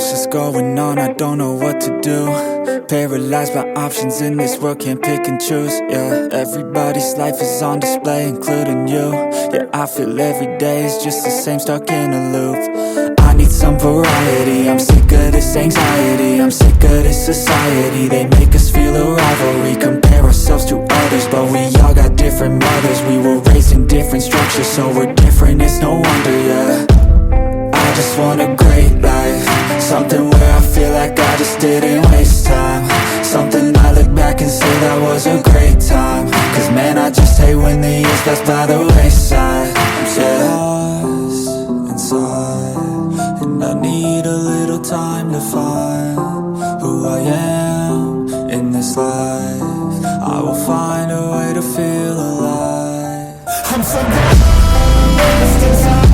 much is going on, I don't know what to do. Paralyzed by options in this world, can't pick and choose. Yeah, everybody's life is on display, including you. Yeah, I feel every day is just the same, stuck in a loop. I need some variety, I'm sick of this anxiety. I'm sick of this society, they make us feel a rivalry. Compare ourselves to others, but we all got different mothers. We were raised in different structures, so we're different, it's no wonder, yeah. I just want a great life, something where I feel like I just didn't waste time. Something I look back and say that was a great time. Cause man, I just hate when the years pass by the wayside. I'm so lost inside, and I need a little time to find who I am in this life. I will find a way to feel alive. I'm so lost inside.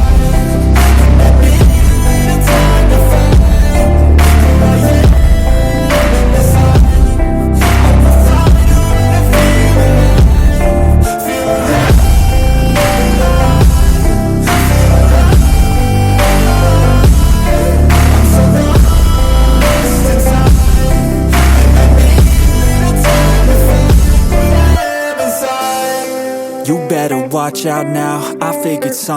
You better watch out now, I figured something